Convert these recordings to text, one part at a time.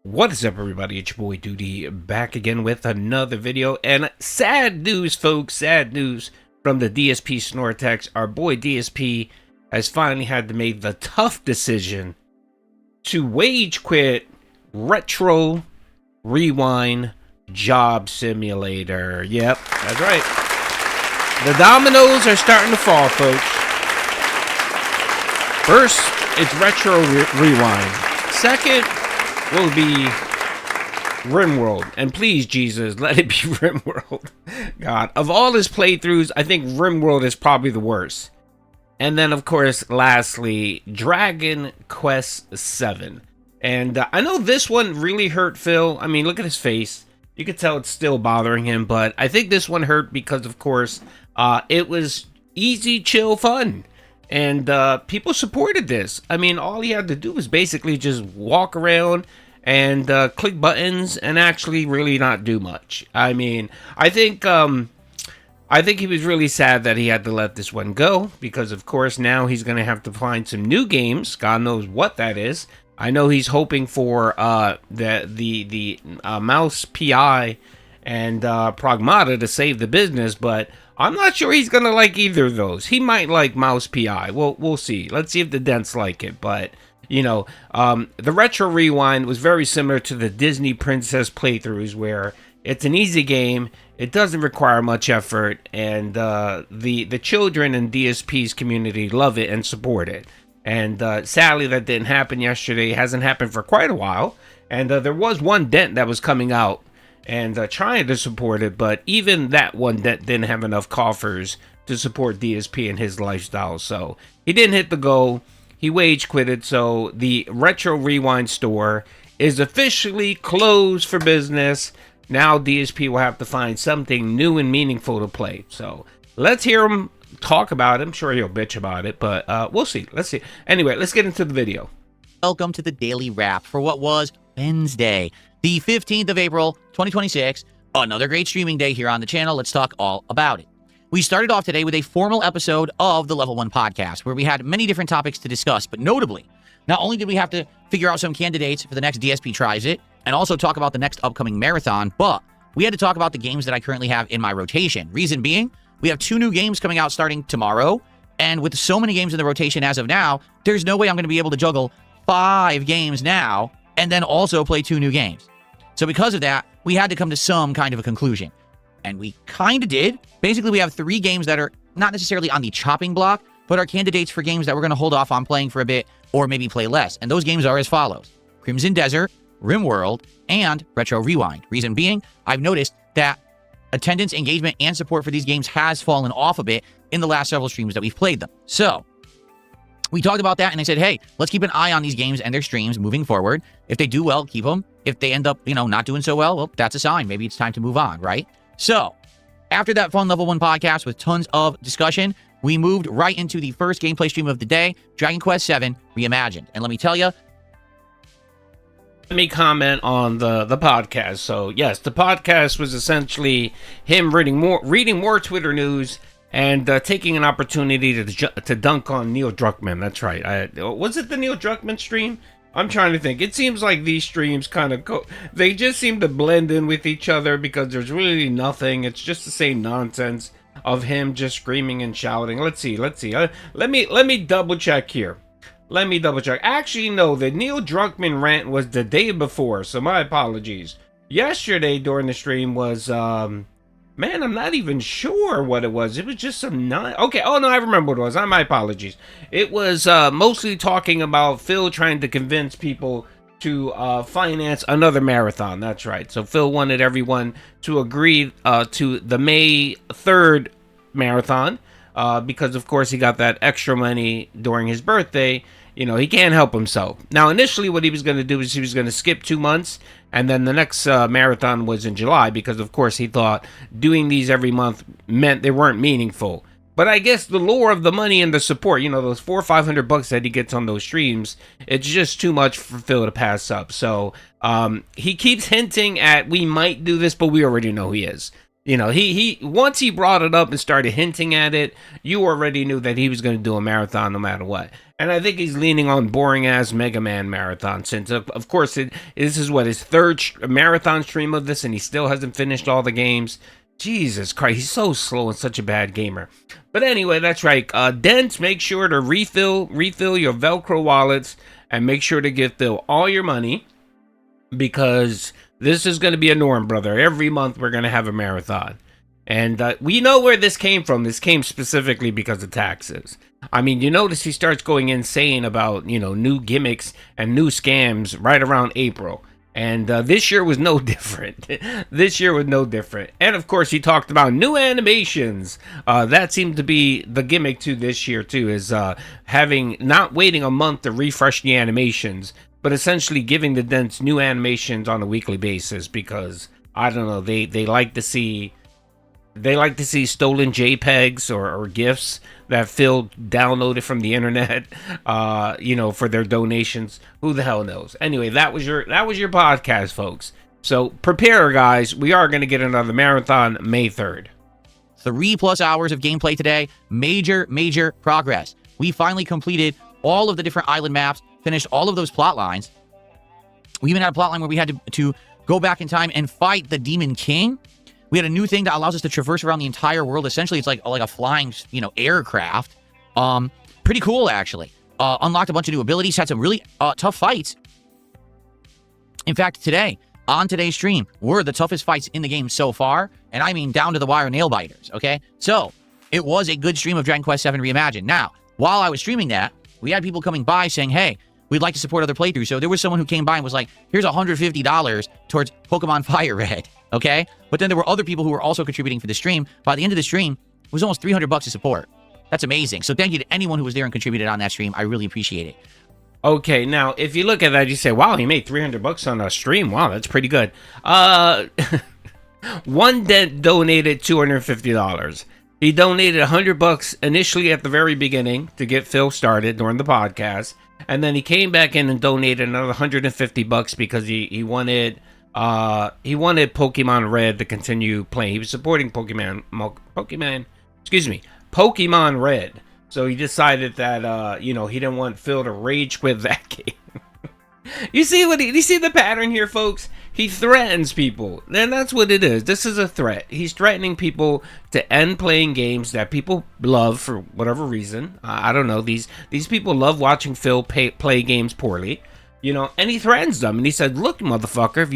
What is up, everybody? It's your boy Doody back again with another video. And sad news, folks, sad news from the DSP Snortex. Our boy DSP has finally had to make the tough decision to wage quit Retro Rewind Job Simulator. Yep, that's right. The dominoes are starting to fall, folks. First, it's Retro Rewind. Second will be RimWorld, and please, Jesus, let it be RimWorld. God, of all his playthroughs, I think RimWorld is probably the worst. And then, of course, lastly, Dragon Quest VII. And I know this one really hurt Phil. I mean, look at his face. You can tell it's still bothering him, but I think this one hurt because, of course, it was easy, chill, fun. And people supported this. I mean, all he had to do was basically just walk around and click buttons and actually really not do much. I mean, I think he was really sad that he had to let this one go because, of course, now he's going to have to find some new games. God knows what that is. I know he's hoping for the Mouse PI and Pragmata to save the business, but I'm not sure he's gonna like either of those. He might like Mouse PI. We'll see. Let's see if the Dents like it. But you know, the Retro Rewind was very similar to the Disney Princess playthroughs, where it's an easy game. It doesn't require much effort, and the children in DSP's community love it and support it. And sadly, that didn't happen yesterday. It hasn't happened for quite a while. And there was one Dent that was coming out and trying to support it, but even that one that didn't have enough coffers to support DSP and his lifestyle, so he didn't hit the goal. He wage quitted, so the Retro Rewind store is officially closed for business. Now DSP will have to find something new and meaningful to play. So let's hear him talk about it. I'm sure he'll bitch about it, but we'll see. Let's see. Anyway, let's get into the video. Welcome to the Daily Wrap for what was Wednesday, the 15th of April, 2026. Another great streaming day here on the channel. Let's talk all about it. We started off today with a formal episode of the Level 1 podcast where we had many different topics to discuss, but notably, not only did we have to figure out some candidates for the next DSP Tries It and also talk about the next upcoming marathon, but we had to talk about the games that I currently have in my rotation. Reason being, we have 2 new games coming out starting tomorrow, and with so many games in the rotation as of now, there's no way I'm going to be able to juggle 5 games now and then also play 2 new games. So because of that, we had to come to some kind of a conclusion. And we kind of did. Basically, we have 3 games that are not necessarily on the chopping block, but are candidates for games that we're going to hold off on playing for a bit or maybe play less. And those games are as follows: Crimson Desert, RimWorld, and Retro Rewind. Reason being, I've noticed that attendance, engagement, and support for these games has fallen off a bit in the last several streams that we've played them. So we talked about that, and I said, hey, let's keep an eye on these games and their streams moving forward. If they do well, keep them. If they end up, not doing so well, that's a sign. Maybe it's time to move on, right? So after that fun Level 1 podcast with tons of discussion, we moved right into the first gameplay stream of the day, Dragon Quest VII Reimagined. And let me tell you, let me comment on the podcast. So yes, the podcast was essentially him reading more Twitter news and taking an opportunity to dunk on Neil Druckmann. That's right. Was it the Neil Druckmann stream? I'm trying to think. It seems like these streams kind of they just seem to blend in with each other because there's really nothing. It's just the same nonsense of him just screaming and shouting. Let's see. Let me double check here. Let me double check. Actually, no, the Neil Druckmann rant was the day before, so my apologies. Yesterday during the stream was man, I'm not even sure what it was. It was just some okay. Oh no, I remember what it was. My apologies. It was mostly talking about Phil trying to convince people to finance another marathon. That's right. So Phil wanted everyone to agree to the May 3rd marathon because, of course, he got that extra money during his birthday. He can't help himself. Now, initially, what he was going to do is he was going to skip 2 months, and then the next marathon was in July because, of course, he thought doing these every month meant they weren't meaningful. But I guess the lure of the money and the support, those $400 or $500 that he gets on those streams, it's just too much for Phil to pass up. So he keeps hinting at we might do this, but we already know he is. You know, he once he brought it up and started hinting at it, you already knew that he was going to do a marathon no matter what. And I think he's leaning on boring ass Mega Man marathon since, of course, this is what his third marathon stream of this, and he still hasn't finished all the games. Jesus Christ, he's so slow and such a bad gamer. But anyway, that's right. Dents, make sure to refill your Velcro wallets and make sure to give Phil all your money, because this is going to be a norm, brother. Every month we're going to have a marathon. And we know where this came from. This came specifically because of taxes. I mean, you notice he starts going insane about, new gimmicks and new scams right around April. And this year was no different. This year was no different. And of course, he talked about new animations. That seemed to be the gimmick too this year too, is not waiting a month to refresh the animations, but essentially giving the Dents new animations on a weekly basis, because I don't know, they like to see stolen JPEGs or GIFs that Phil downloaded from the internet, for their donations. Who the hell knows? Anyway, that was your podcast, folks. So prepare, guys. We are going to get another marathon May 3rd. 3+ hours of gameplay today. Major progress. We finally completed all of the different island maps, finished all of those plot lines. We even had a plot line where we had to go back in time and fight the Demon King. We had a new thing that allows us to traverse around the entire world. Essentially, it's like a flying, aircraft. Pretty cool, actually. Unlocked a bunch of new abilities, had some really tough fights. In fact, on today's stream, were the toughest fights in the game so far, and I mean down to the wire nail biters, okay? So, it was a good stream of Dragon Quest VII Reimagined. Now, while I was streaming that, we had people coming by saying, hey, we'd like to support other playthroughs. So there was someone who came by and was like, here's $150 towards Pokemon Fire Red, okay? But then there were other people who were also contributing for the stream. By the end of the stream, it was almost $300 to support. That's amazing. So thank you to anyone who was there and contributed on that stream. I really appreciate it. Okay, now, if you look at that, you say, wow, he made $300 on a stream. Wow, that's pretty good. One Dent donated $250. He donated $100 initially at the very beginning to get Phil started during the podcast. And then he came back in and donated another $150 because he wanted Pokemon Red to continue playing. He was supporting Pokemon Red. So he decided that he didn't want Phil to rage quit that game. You see the pattern here, folks? He threatens people. And that's what it is. This is a threat. He's threatening people to end playing games that people love for whatever reason. I don't know. These people love watching Phil play games poorly. And he threatens them. And he said, look, motherfucker, if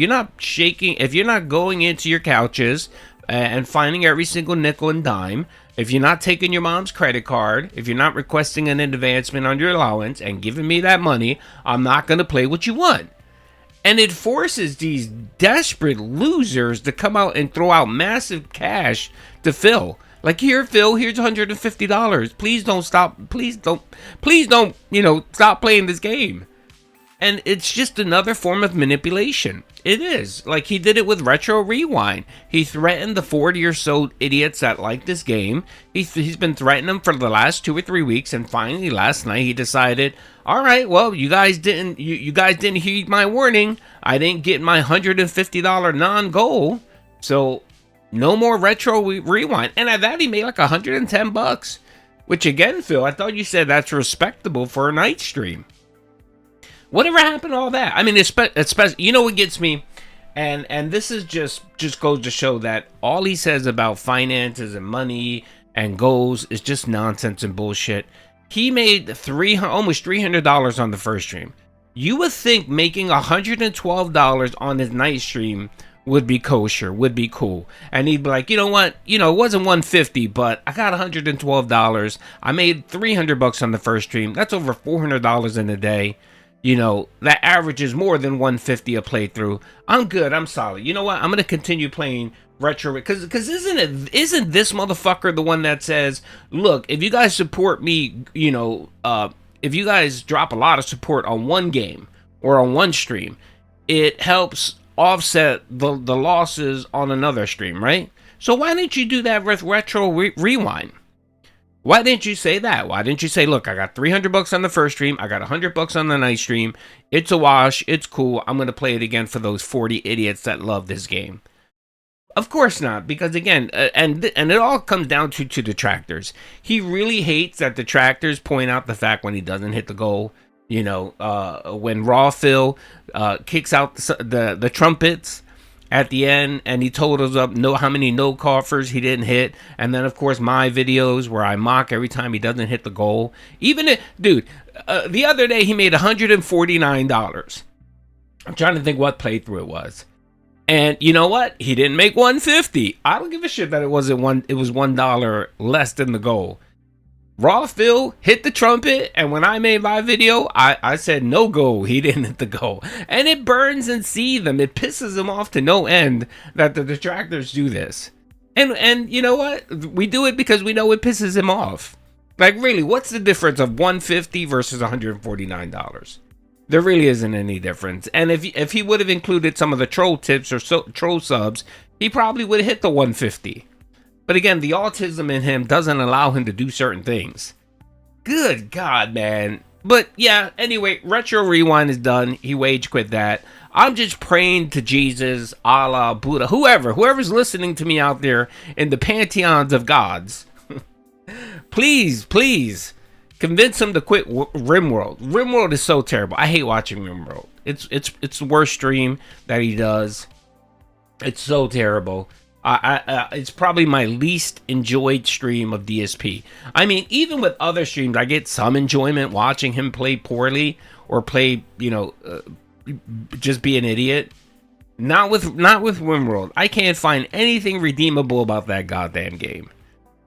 you're not going into your couches and finding every single nickel and dime, if you're not taking your mom's credit card, if you're not requesting an advancement on your allowance and giving me that money, I'm not going to play what you want. And it forces these desperate losers to come out and throw out massive cash to Phil. Like, here, Phil, here's $150. Please don't stop. Please don't, stop playing this game. And it's just another form of manipulation. It is. Like, he did it with Retro Rewind. He threatened the 40 or so idiots that like this game. He's been threatening them for the last 2 or 3 weeks, and finally last night he decided, all right, well, you guys didn't heed my warning. I didn't get my $150 non-goal, so no more Retro Rewind. And at that he made like $110, which again, Phil, I thought you said that's respectable for a night stream. Whatever happened to all that? I mean, especially, what gets me, and this is just goes to show that all he says about finances and money and goals is just nonsense and bullshit. He made almost $300 on the first stream. You would think making $112 on his night stream would be kosher, would be cool. And he'd be like, you know what? It wasn't $150, but I got $112. I made $300 on the first stream. That's over $400 in a day. That averages more than $150 a playthrough. I'm good. I'm solid. You know what? I'm going to continue playing Retro, because isn't this motherfucker the one that says, look, if you guys support me, if you guys drop a lot of support on one game or on one stream, it helps offset the losses on another stream, right? So why didn't you do that with Retro Rewind? Why didn't you say that? Why didn't you say, look, I got $300 on the first stream, I got $100 on the night stream, it's a wash, it's cool, I'm going to play it again for those 40 idiots that love this game. Of course not, because again, and it all comes down to detractors. He really hates that detractors point out the fact when he doesn't hit the goal. You know, when Raw Phil kicks out the trumpets at the end, and he told us up how many no coffers he didn't hit, and then of course my videos where I mock every time he doesn't hit the goal. Even dude, the other day he made $149. I'm trying to think what playthrough it was. And you know what? He didn't make 150. I don't give a shit that it was $1 less than the goal. Raw Phil hit the trumpet, and when I made my video, I said no goal. He didn't hit the goal. And it burns and sees them. It pisses them off to no end that the detractors do this. And you know what? We do it because we know it pisses him off. Like, really, what's the difference of 150 versus $149? There really isn't any difference. And if he would have included some of the troll tips or troll subs, he probably would have hit the 150. But again, the autism in him doesn't allow him to do certain things. Good God, man. But yeah, anyway, Retro Rewind is done. He wage quit that. I'm just praying to Jesus, Allah, Buddha, whoever's listening to me out there in the pantheons of gods. Please, please. Convince him to quit RimWorld. RimWorld is so terrible. I hate watching RimWorld. It's the worst stream that he does. It's so terrible. It's probably my least enjoyed stream of DSP. I mean, even with other streams, I get some enjoyment watching him play poorly or play, just be an idiot. Not with RimWorld. I can't find anything redeemable about that goddamn game.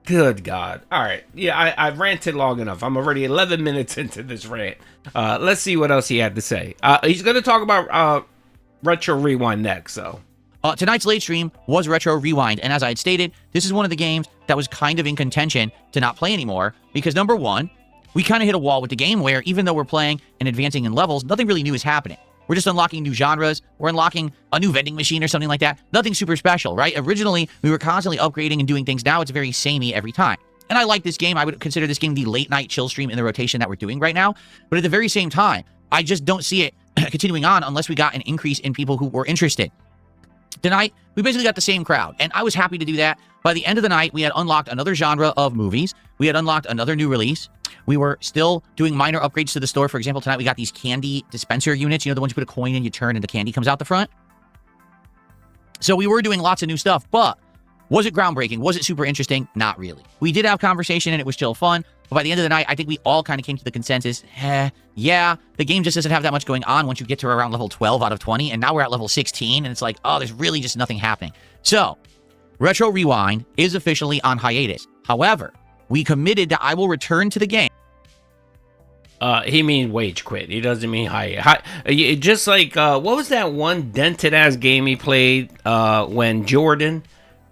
Good God. All right. Yeah, I've ranted long enough. I'm already 11 minutes into this rant. Let's see what else he had to say. He's going to talk about Retro Rewind next, so. Tonight's late stream was Retro Rewind, and as I had stated, this is one of the games that was kind of in contention to not play anymore, because number one, we kind of hit a wall with the game where even though we're playing and advancing in levels, nothing really new is happening. We're just unlocking new genres. We're unlocking a new vending machine or something like that. Nothing super special, right? Originally, we were constantly upgrading and doing things. Now it's very samey every time. And I like this game. I would consider this game the late night chill stream in the rotation that we're doing right now. But at the very same time, I just don't see it continuing on unless we got an increase in people who were interested. Tonight, we basically got the same crowd, and I was happy to do that. By the end of the night, we had unlocked another genre of movies. We had unlocked another new release. We were still doing minor upgrades to the store. For example, tonight we got these candy dispenser units. You know, the ones you put a coin in, you turn, and the candy comes out the front. So we were doing lots of new stuff, but was it groundbreaking? Was it super interesting? Not really. We did have conversation, and it was still fun. But by the end of the night, I think we all kind of came to the consensus, yeah, the game just doesn't have that much going on once you get to around level 12 out of 20, and now we're at level 16, and it's like, oh, there's really just nothing happening. So, Retro Rewind is officially on hiatus. However, we committed that I will return to the game. He means wage quit. He doesn't mean just like, what was that one dented-ass game he played when Jordan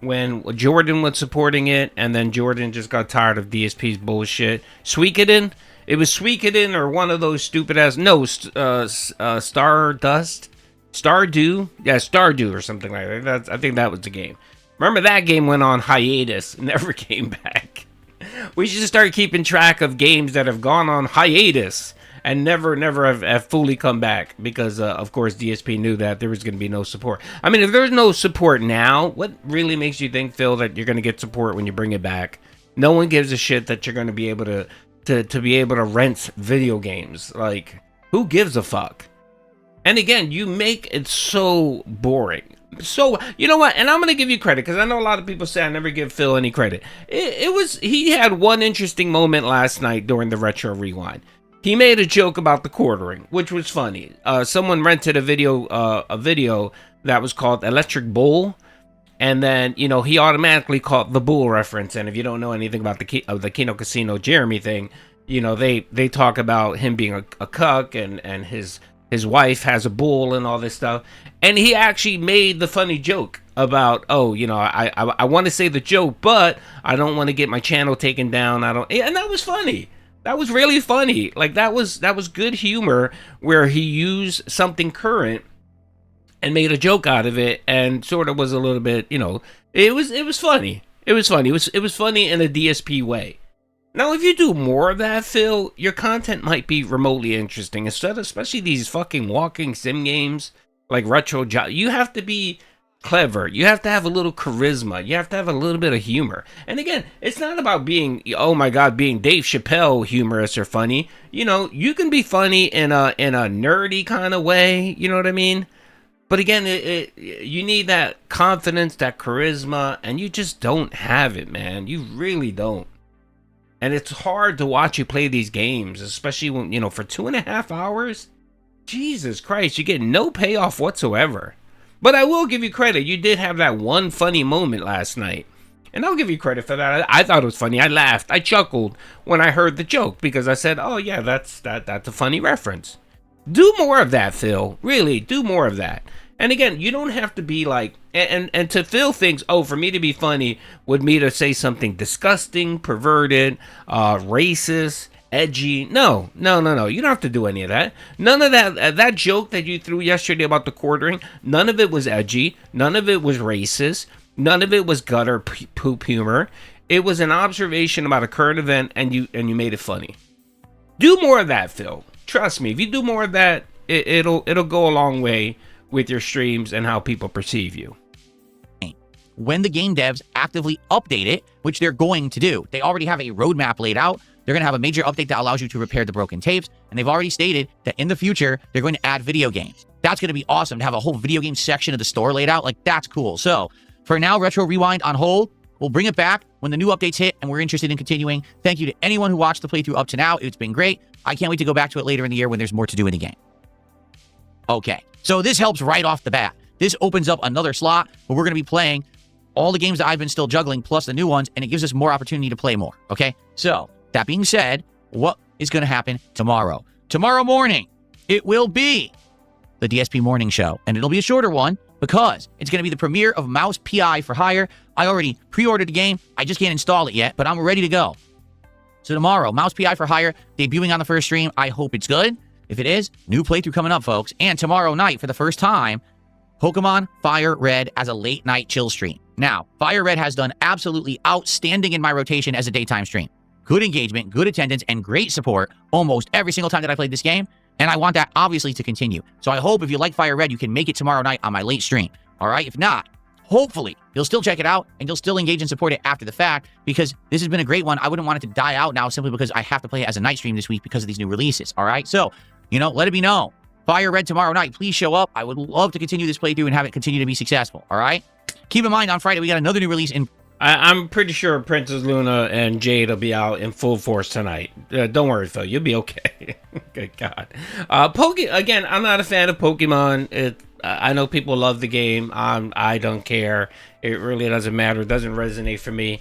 was supporting it, and then Jordan just got tired of DSP's bullshit. Suikoden? It was Suikoden or one of those stupid-ass... No, Stardust? Stardew? Yeah, Stardew or something like that. I think that was the game. Remember that game went on hiatus and never came back. We should start keeping track of games that have gone on hiatus and never have fully come back because, of course, DSP knew that there was going to be no support. I mean, if there's no support now, what really makes you think, Phil, that you're going to get support when you bring it back? No one gives a shit that you're going to be able to be able to rent video games. Like, who gives a fuck? And again, you make it so boring. So, you know what? And I'm going to give you credit because I know a lot of people say I never give Phil any credit. He had one interesting moment last night during the Retro Rewind. He made a joke about the quartering, which was funny. Someone rented a video that was called Electric Bull, and then he automatically caught the Bull reference. And if you don't know anything about the Kino Casino Jeremy thing, they talk about him being a cuck and his wife has a bull and all this stuff. And he actually made the funny joke about, I want to say the joke, but I don't want to get my channel taken down. And that was funny. That was really funny. Like that was good humor where he used something current and made a joke out of it and sort of was a little bit, it was funny. It was funny. It was funny in a DSP way. Now, if you do more of that, Phil, your content might be remotely interesting. Especially these fucking walking sim games like Retro Job. You have to be clever. You have to have a little charisma. You have to have a little bit of humor. And again, it's not about being, oh my God, being Dave Chappelle humorous or funny. You know, you can be funny in a nerdy kind of way. You know what I mean? But again, you need that confidence, that charisma, and you just don't have it, man. You really don't. And it's hard to watch you play these games, especially when, you know, for 2.5 hours. Jesus Christ, you get no payoff whatsoever. But I will give you credit. You did have that one funny moment last night. And I'll give you credit for that. I thought it was funny. I laughed. I chuckled when I heard the joke because I said, oh, yeah, that's a funny reference. Do more of that, Phil. Really, do more of that. And again, you don't have to be like, and to Phil thinks, oh, for me to be funny would me to say something disgusting, perverted, racist, edgy. No. You don't have to do any of that. None of that. That joke that you threw yesterday about the quartering, none of it was edgy. None of it was racist. None of it was gutter poop humor. It was an observation about a current event, and you made it funny. Do more of that, Phil. Trust me. If you do more of that, it'll go a long way with your streams and how people perceive you. When the game devs actively update it, which they're going to do, they already have a roadmap laid out. They're going to have a major update that allows you to repair the broken tapes. And they've already stated that in the future, they're going to add video games. That's going to be awesome to have a whole video game section of the store laid out. Like, that's cool. So for now, Retro Rewind on hold. We'll bring it back when the new updates hit and we're interested in continuing. Thank you to anyone who watched the playthrough up to now. It's been great. I can't wait to go back to it later in the year when there's more to do in the game. Okay, so this helps right off the bat. This opens up another slot where we're going to be playing all the games that I've been still juggling plus the new ones, and it gives us more opportunity to play more, okay? So, that being said, what is going to happen tomorrow? Tomorrow morning, it will be the DSP Morning Show, and it'll be a shorter one because it's going to be the premiere of Mouse PI for Hire. I already pre-ordered the game. I just can't install it yet, but I'm ready to go. So tomorrow, Mouse PI for Hire, debuting on the first stream. I hope it's good. If it is, new playthrough coming up, folks. And tomorrow night, for the first time, Pokemon Fire Red as a late night chill stream. Now, Fire Red has done absolutely outstanding in my rotation as a daytime stream. Good engagement, good attendance, and great support almost every single time that I played this game. And I want that, obviously, to continue. So I hope if you like Fire Red, you can make it tomorrow night on my late stream. All right? If not, hopefully, you'll still check it out and you'll still engage and support it after the fact because this has been a great one. I wouldn't want it to die out now simply because I have to play it as a night stream this week because of these new releases. All right? So, you know, let it be known. Fire Red tomorrow night. Please show up. I would love to continue this playthrough and have it continue to be successful. All right? Keep in mind, on Friday, we got another new release in... I'm pretty sure Princess Luna and Jade will be out in full force tonight. Don't worry, Phil. You'll be okay. Good God. Again, I'm not a fan of Pokemon. I know people love the game. I don't care. It really doesn't matter. It doesn't resonate for me.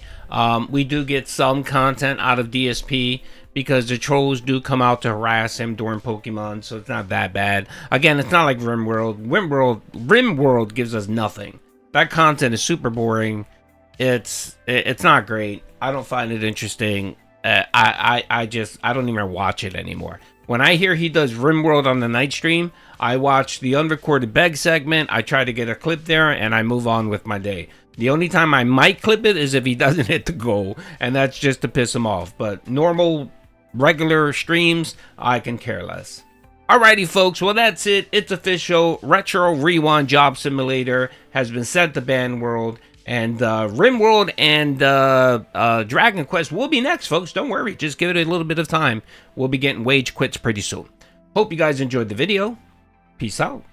We do get some content out of DSP because the trolls do come out to harass him during Pokemon, so it's not that bad. Again, it's not like RimWorld. RimWorld gives us nothing. That content is super boring. It's not great. I don't find it interesting. I don't even watch it anymore. When I hear he does RimWorld on the night stream, I watch the unrecorded beg segment. I try to get a clip there, and I move on with my day. The only time I might clip it is if he doesn't hit the goal, and that's just to piss him off. But normal, regular streams, I can care less. Alrighty, folks. Well, that's it. It's official. Retro Rewind Job Simulator has been sent to Ban World. And RimWorld and Dragon Quest will be next, folks. Don't worry. Just give it a little bit of time. We'll be getting wage quits pretty soon. Hope you guys enjoyed the video. Peace out.